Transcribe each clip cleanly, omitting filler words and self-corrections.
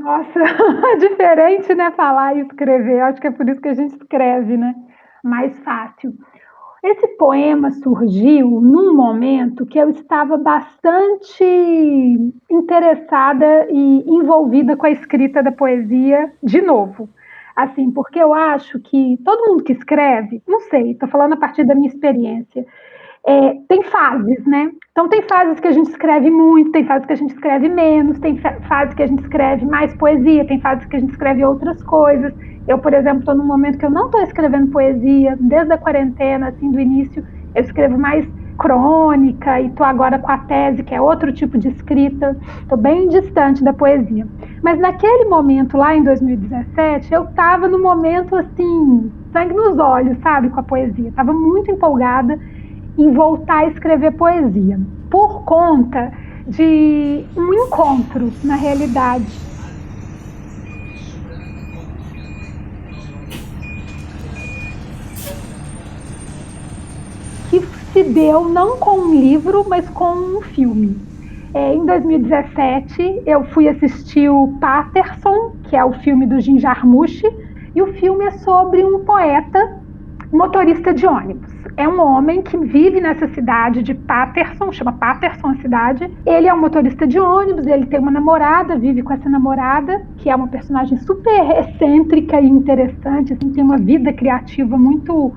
Nossa, diferente, né, falar e escrever. Acho que é por isso que a gente escreve, né? Mais fácil. Esse poema surgiu num momento que eu estava bastante interessada e envolvida com a escrita da poesia de novo. Assim, porque eu acho que todo mundo que escreve, não sei, estou falando a partir da minha experiência, tem fases, né? Então, tem fases que a gente escreve muito, tem fases que a gente escreve menos, tem fases que a gente escreve mais poesia, tem fases que a gente escreve outras coisas. Eu, por exemplo, estou num momento que eu não estou escrevendo poesia, desde a quarentena, assim, do início, eu escrevo mais crônica e estou agora com a tese, que é outro tipo de escrita, estou bem distante da poesia. Mas naquele momento, lá em 2017, eu estava no momento, assim, sangue nos olhos, sabe, com a poesia. Estava muito empolgada em voltar a escrever poesia, por conta de um encontro, na realidade, que se deu não com um livro, mas com um filme. Em 2017, eu fui assistir o Paterson, que é o filme do Jim Jarmusch, e o filme é sobre um poeta motorista de ônibus. É um homem que vive nessa cidade de Paterson, chama Paterson a cidade. Ele é um motorista de ônibus, ele tem uma namorada, vive com essa namorada, que é uma personagem super excêntrica e interessante, assim, tem uma vida criativa muito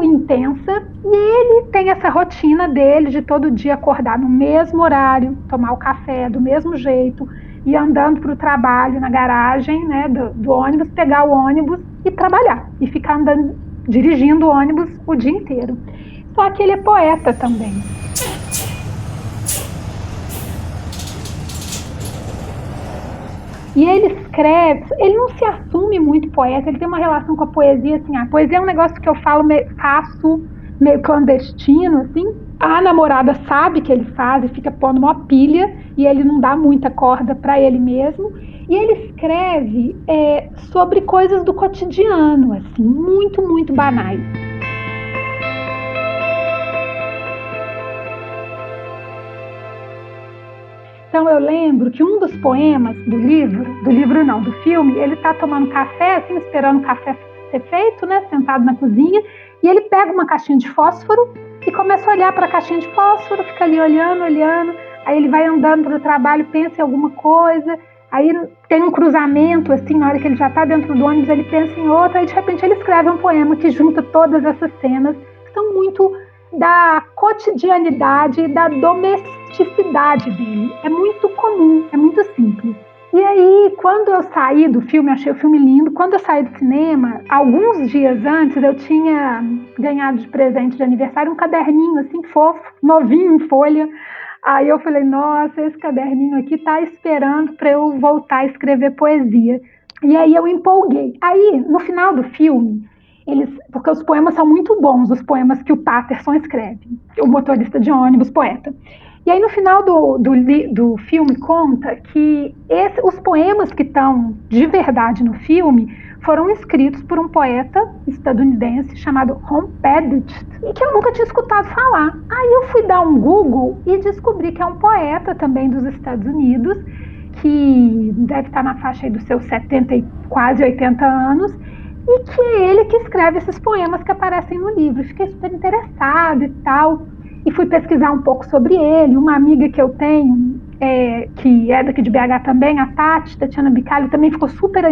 intensa, e ele tem essa rotina dele de todo dia acordar no mesmo horário, tomar o café do mesmo jeito, e andando para o trabalho na garagem, né, do ônibus, pegar o ônibus e trabalhar, e ficar andando, dirigindo o ônibus o dia inteiro. Só que ele é poeta também. E ele escreve, ele não se assume muito poeta, ele tem uma relação com a poesia, assim, a poesia é um negócio que eu faço meio clandestino, assim. A namorada sabe que ele faz e fica pondo uma pilha, e ele não dá muita corda para ele mesmo. E ele escreve sobre coisas do cotidiano, assim, muito banais. Então eu lembro que um dos poemas do livro não, do filme, ele está tomando café, assim, esperando o café ser feito, né, sentado na cozinha, e ele pega uma caixinha de fósforo e começa a olhar para a caixinha de fósforo, fica ali olhando, aí ele vai andando para o trabalho, pensa em alguma coisa, aí tem um cruzamento, assim, na hora que ele já está dentro do ônibus, ele pensa em outra, aí de repente ele escreve um poema que junta todas essas cenas, que são muito da cotidianidade, da domesticidade dele. É muito comum, é muito simples. E aí, quando eu saí do filme, achei o filme lindo. Quando eu saí do cinema, alguns dias antes, eu tinha ganhado de presente de aniversário um caderninho assim fofo, novinho em folha. Aí eu falei, nossa, esse caderninho aqui tá esperando para eu voltar a escrever poesia. E aí eu empolguei. Aí, no final do filme, porque os poemas são muito bons, os poemas que o Paterson escreve, o motorista de ônibus, poeta. E aí, no final do filme, conta que os poemas que estão de verdade no filme foram escritos por um poeta estadunidense chamado Ron Pedditt, e que eu nunca tinha escutado falar. Aí eu fui dar um Google e descobri que é um poeta também dos Estados Unidos, que deve estar na faixa aí dos seus 70 e quase 80 anos, e que é ele que escreve esses poemas que aparecem no livro. Fiquei super interessada e tal, e fui pesquisar um pouco sobre ele. Uma amiga que eu tenho, que é daqui de BH também, a Tatiana Bicalho, também ficou super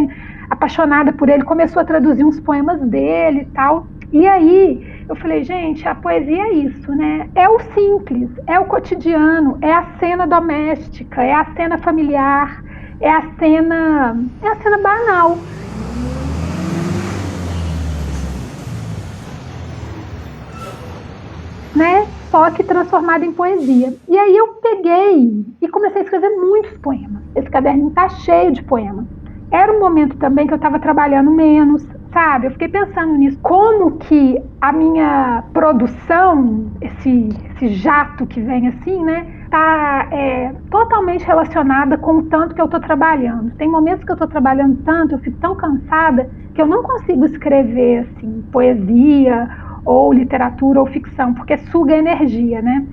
apaixonada por ele, começou a traduzir uns poemas dele e tal. E aí eu falei, gente, a poesia é isso, né? É o simples, é o cotidiano, é a cena doméstica, é a cena familiar, é a cena banal. Né? Só que transformada em poesia. E aí eu peguei e comecei a escrever muitos poemas. Esse caderninho tá cheio de poemas. Era um momento também que eu estava trabalhando menos, sabe? Eu fiquei pensando nisso. Como que a minha produção, esse jato que vem assim, né? Tá totalmente relacionada com o tanto que eu estou trabalhando. Tem momentos que eu estou trabalhando tanto, eu fico tão cansada que eu não consigo escrever assim, poesia ou literatura ou ficção, porque suga energia, né?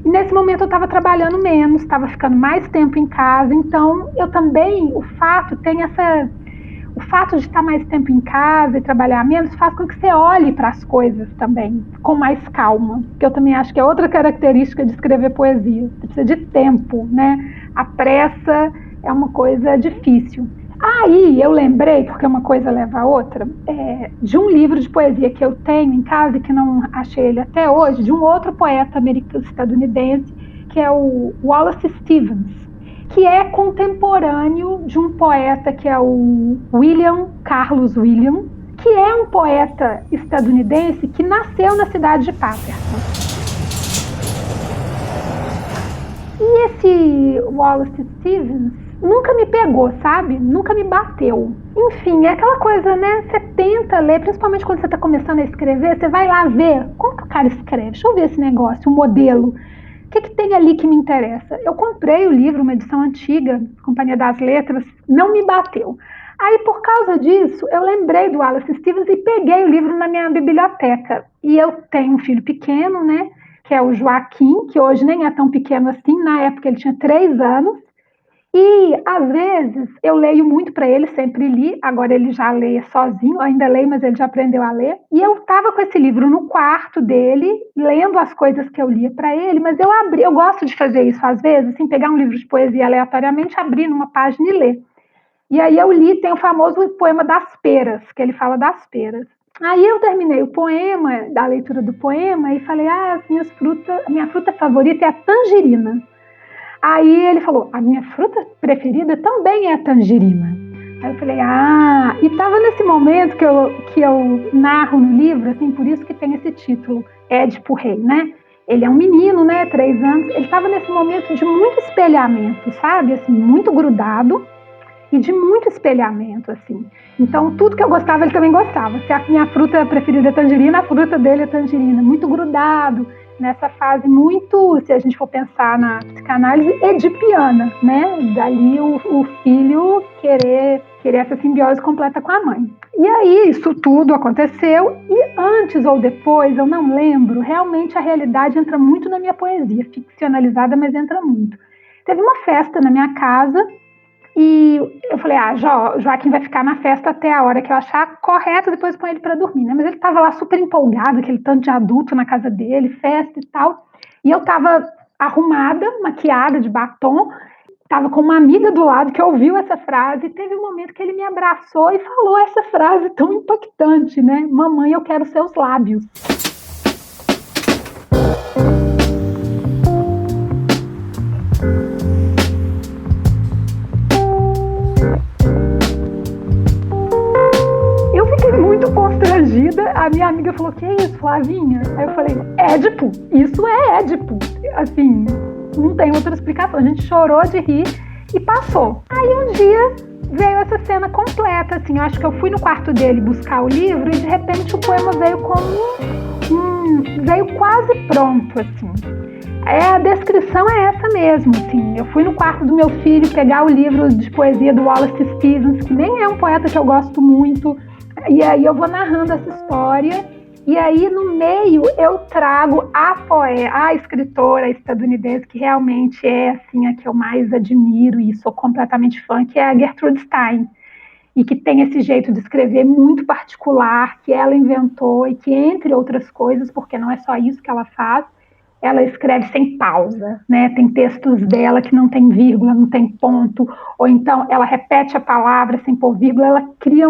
E nesse momento eu estava trabalhando menos, estava ficando mais tempo em casa, então eu também, o fato de estar mais tempo em casa e trabalhar menos faz com que você olhe para as coisas também com mais calma, que eu também acho que é outra característica de escrever poesia. Você precisa de tempo, né? A pressa é uma coisa difícil. Aí eu lembrei, porque uma coisa leva a outra, de um livro de poesia que eu tenho em casa e que não achei ele até hoje, de um outro poeta americano-estadunidense, que é o Wallace Stevens, que é contemporâneo de um poeta que é o William Carlos Williams, que é um poeta estadunidense que nasceu na cidade de Paterson. E esse Wallace Stevens nunca me pegou, sabe? Nunca me bateu. Enfim, é aquela coisa, né? Você tenta ler, principalmente quando você está começando a escrever, você vai lá ver como que o cara escreve. Deixa eu ver esse negócio, o modelo. O que tem ali que me interessa? Eu comprei o livro, uma edição antiga, Companhia das Letras, não me bateu. Aí, por causa disso, eu lembrei do Wallace Stevens e peguei o livro na minha biblioteca. E eu tenho um filho pequeno, né? Que é o Joaquim, que hoje nem é tão pequeno assim, na época ele tinha 3 anos, e às vezes eu leio muito para ele, sempre li, agora ele já lê sozinho, ainda leio, mas ele já aprendeu a ler, e eu estava com esse livro no quarto dele, lendo as coisas que eu lia para ele, mas eu gosto de fazer isso às vezes, assim, pegar um livro de poesia aleatoriamente, abrir numa página e ler. E aí eu li, tem o famoso poema das peras, que ele fala das peras. Aí eu terminei o poema, da leitura do poema, e falei, a minha fruta favorita é a tangerina. Aí ele falou, a minha fruta preferida também é a tangerina. Aí eu falei, e estava nesse momento que eu narro no livro, assim, por isso que tem esse título, Édipo Rei, né? Ele é um menino, né, 3 anos, ele estava nesse momento de muito espelhamento, sabe? Assim, muito grudado, e de muito espelhamento, assim. Então, tudo que eu gostava, ele também gostava. Se a minha fruta preferida é tangerina, a fruta dele é tangerina. Muito grudado, nessa fase muito, se a gente for pensar na psicanálise, edipiana, né? Dali o filho querer essa simbiose completa com a mãe. E aí, isso tudo aconteceu, e antes ou depois, eu não lembro, realmente a realidade entra muito na minha poesia, ficcionalizada, mas entra muito. Teve uma festa na minha casa, e eu falei, Joaquim vai ficar na festa até a hora que eu achar correto, depois põe ele para dormir, né? Mas ele estava lá super empolgado, aquele tanto de adulto na casa dele, festa e tal. E eu estava arrumada, maquiada, de batom, estava com uma amiga do lado que ouviu essa frase, e teve um momento que ele me abraçou e falou essa frase tão impactante, né? Mamãe, eu quero seus lábios. Muito constrangida, a minha amiga falou, que é isso, Flavinha? Aí eu falei, Édipo, isso é Édipo. Assim, não tem outra explicação. A gente chorou de rir e passou. Aí um dia veio essa cena completa, assim, eu acho que eu fui no quarto dele buscar o livro e de repente o poema veio veio quase pronto, assim. A descrição é essa mesmo, assim. Eu fui no quarto do meu filho pegar o livro de poesia do Wallace Stevens, que nem é um poeta que eu gosto muito, e aí eu vou narrando essa história, e aí no meio eu trago a escritora estadunidense que realmente é assim, a que eu mais admiro e sou completamente fã, que é a Gertrude Stein, e que tem esse jeito de escrever muito particular, que ela inventou e que, entre outras coisas, porque não é só isso que ela faz, ela escreve sem pausa, né? Tem textos dela que não tem vírgula, não tem ponto, ou então ela repete a palavra sem pôr vírgula, ela cria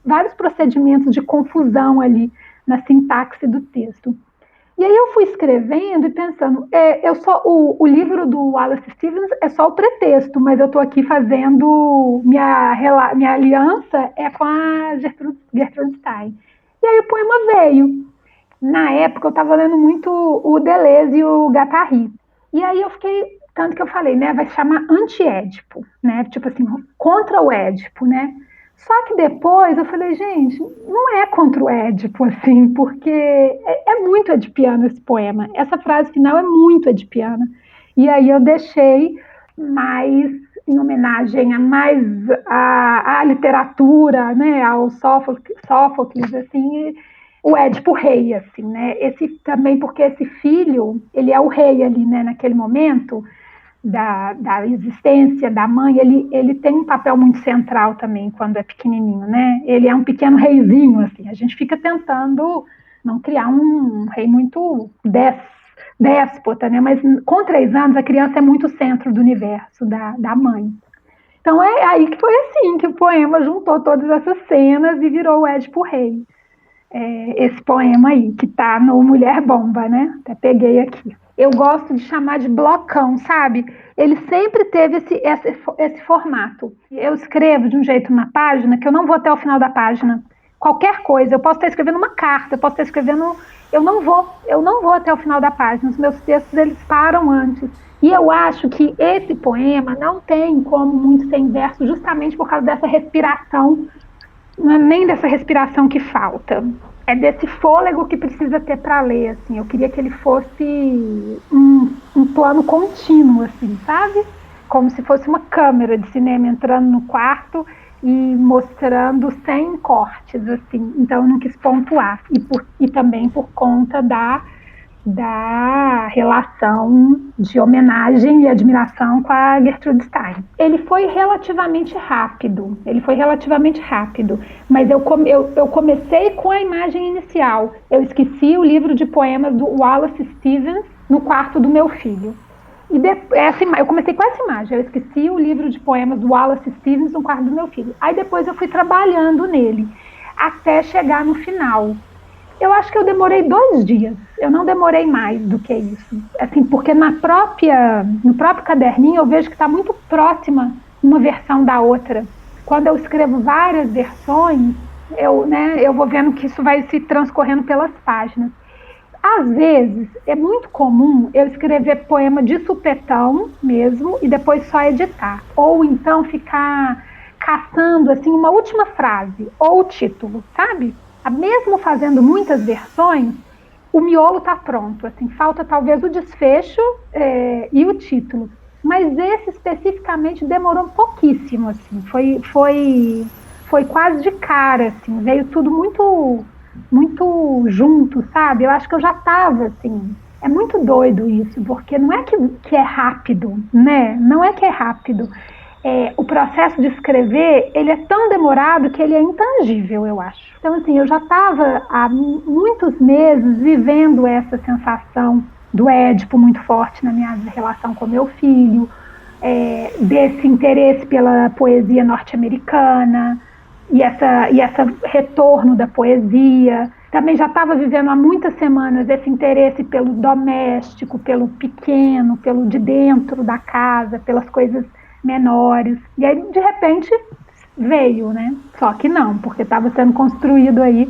vários procedimentos de confusão ali na sintaxe do texto. E aí eu fui escrevendo e pensando, o livro do Wallace Stevens é só o pretexto, mas eu estou aqui fazendo, minha aliança é com a Gertrude Stein. E aí o poema veio. Na época eu estava lendo muito o Deleuze e o Guattari. E aí eu fiquei, tanto que eu falei, né, vai se chamar anti-édipo, né, tipo assim, contra o édipo, né. Só que depois eu falei, gente, não é contra o édipo, assim, porque é muito edipiano esse poema. Essa frase final é muito edipiana. E aí eu deixei mais em homenagem à literatura, né, ao Sófocles, assim, o Édipo rei, assim, né? Esse também porque esse filho, ele é o rei ali, né? Naquele momento da existência da mãe, ele tem um papel muito central também quando é pequenininho, né? Ele é um pequeno reizinho, assim. A gente fica tentando não criar um rei muito déspota, né? Mas com 3 anos a criança é muito o centro do universo da mãe. Então é aí que foi assim que o poema juntou todas essas cenas e virou o Édipo Rei. Esse poema aí, que tá no Mulher Bomba, né? Até peguei aqui. Eu gosto de chamar de blocão, sabe? Ele sempre teve esse formato. Eu escrevo de um jeito na página que eu não vou até o final da página. Qualquer coisa, eu posso estar escrevendo uma carta, eu posso estar escrevendo... Eu não vou até o final da página. Os meus textos, eles param antes. E eu acho que esse poema não tem como muito ser inverso, justamente por causa dessa respiração. Não é nem dessa respiração que falta, é desse fôlego que precisa ter para ler, assim. Eu queria que ele fosse um plano contínuo, assim, sabe? Como se fosse uma câmera de cinema entrando no quarto e mostrando sem cortes, assim. Então eu não quis pontuar. E também por conta da relação de homenagem e admiração com a Gertrude Stein. Ele foi relativamente rápido, mas eu comecei com a imagem inicial. Eu esqueci o livro de poemas do Wallace Stevens no quarto do meu filho. Eu comecei com essa imagem, eu esqueci o livro de poemas do Wallace Stevens no quarto do meu filho. Aí depois eu fui trabalhando nele, até chegar no final. Eu acho que eu demorei 2 dias, eu não demorei mais do que isso. Assim, porque no próprio caderninho eu vejo que está muito próxima uma versão da outra. Quando eu escrevo várias versões, eu vou vendo que isso vai se transcorrendo pelas páginas. Às vezes, é muito comum eu escrever poema de supetão mesmo e depois só editar. Ou então ficar caçando assim, uma última frase ou o título, sabe? Mesmo fazendo muitas versões, o miolo está pronto. Assim, falta talvez o desfecho e o título. Mas esse especificamente demorou pouquíssimo. Assim, foi quase de cara. Assim, veio tudo muito, muito junto, sabe? Eu acho que eu já estava assim. É muito doido isso, porque não é que é rápido, né? Não é que é rápido. O processo de escrever, ele é tão demorado que ele é intangível, eu acho. Então, assim, eu já estava há muitos meses vivendo essa sensação do Édipo muito forte na minha relação com meu filho, desse interesse pela poesia norte-americana e essa retorno da poesia. Também já estava vivendo há muitas semanas esse interesse pelo doméstico, pelo pequeno, pelo de dentro da casa, pelas coisas menores, e aí de repente veio, né? Só que não, porque estava sendo construído aí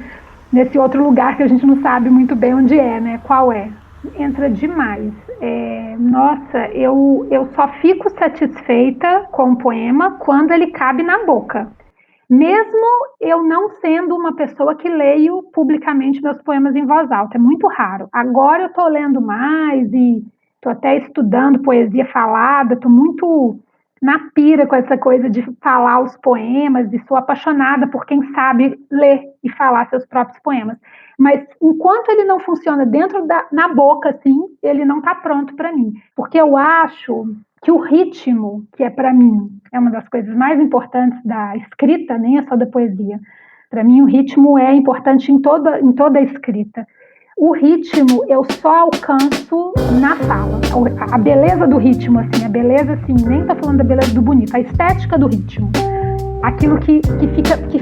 nesse outro lugar que a gente não sabe muito bem onde é, né? Qual é? Entra demais. Nossa, eu só fico satisfeita com o poema quando ele cabe na boca. Mesmo eu não sendo uma pessoa que leio publicamente meus poemas em voz alta, é muito raro. Agora eu estou lendo mais e estou até estudando poesia falada, estou muito na pira com essa coisa de falar os poemas e sou apaixonada por quem sabe ler e falar seus próprios poemas. Mas enquanto ele não funciona na boca, assim, ele não está pronto para mim. Porque eu acho que o ritmo, que é para mim, é uma das coisas mais importantes da escrita, nem é só da poesia. Para mim o ritmo é importante em toda a escrita. O ritmo eu só alcanço na fala. A beleza do ritmo, assim, a beleza, assim, nem tá falando da beleza do bonito, a estética do ritmo. Aquilo que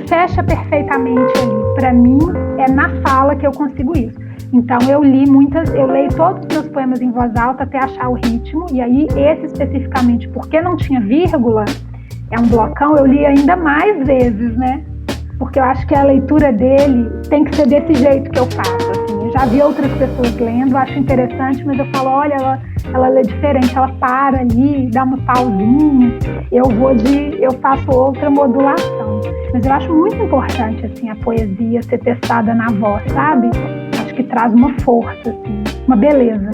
fecha perfeitamente ali. Para mim, é na fala que eu consigo isso. Então, eu leio todos os meus poemas em voz alta até achar o ritmo, e aí, esse especificamente, porque não tinha vírgula, é um blocão, eu li ainda mais vezes, né? Porque eu acho que a leitura dele tem que ser desse jeito que eu faço, assim. Eu já vi outras pessoas lendo, acho interessante, mas eu falo, olha, ela lê diferente, ela para ali, dá uma pausinha, eu faço outra modulação. Mas eu acho muito importante, assim, a poesia ser testada na voz, sabe? Acho que traz uma força, assim, uma beleza.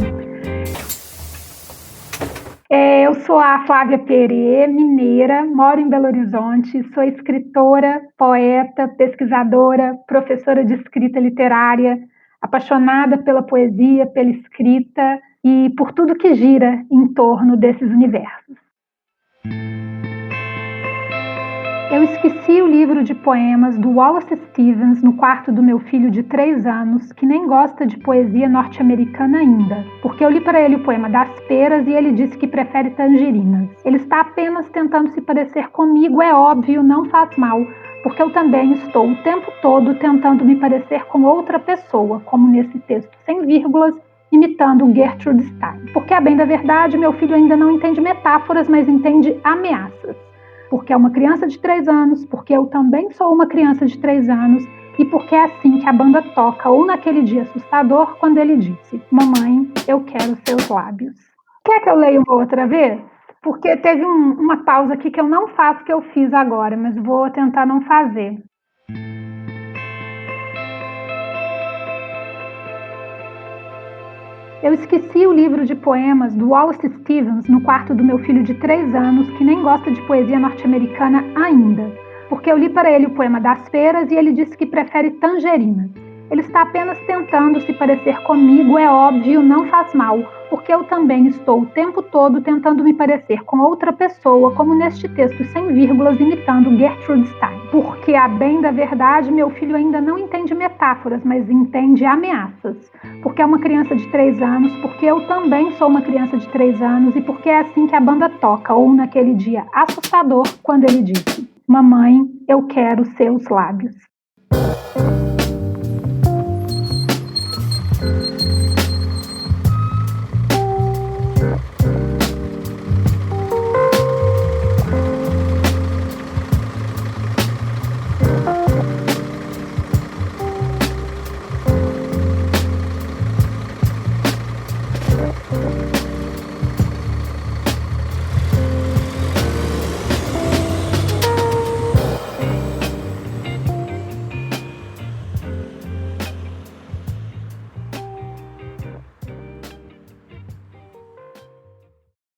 Eu sou a Flávia Perê, mineira, moro em Belo Horizonte, sou escritora, poeta, pesquisadora, professora de escrita literária, apaixonada pela poesia, pela escrita e por tudo que gira em torno desses universos. Eu esqueci o livro de poemas do Wallace Stevens no quarto do meu filho de 3 anos, que nem gosta de poesia norte-americana ainda, porque eu li para ele o poema das peras e ele disse que prefere tangerinas. Ele está apenas tentando se parecer comigo, é óbvio, não faz mal, porque eu também estou o tempo todo tentando me parecer com outra pessoa, como nesse texto sem vírgulas, imitando Gertrude Stein. Porque, a bem da verdade, meu filho ainda não entende metáforas, mas entende ameaças. Porque é uma criança de 3 anos, porque eu também sou uma criança de 3 anos, e porque é assim que a banda toca, ou naquele dia assustador, quando ele disse: "Mamãe, eu quero seus lábios". Quer que eu leia uma outra vez? Porque teve uma pausa aqui que eu não faço, que eu fiz agora, mas vou tentar não fazer. Eu esqueci o livro de poemas do Wallace Stevens no quarto do meu filho de 3 anos, que nem gosta de poesia norte-americana ainda, porque eu li para ele o poema das peras e ele disse que prefere tangerinas. Ele está apenas tentando se parecer comigo, é óbvio, não faz mal, porque eu também estou o tempo todo tentando me parecer com outra pessoa, como neste texto sem vírgulas, imitando Gertrude Stein. Porque, a bem da verdade, meu filho ainda não entende metáforas, mas entende ameaças. Porque é uma criança de 3 anos, porque eu também sou uma criança de 3 anos e porque é assim que a banda toca, ou naquele dia assustador, quando ele disse: "Mamãe, eu quero seus lábios".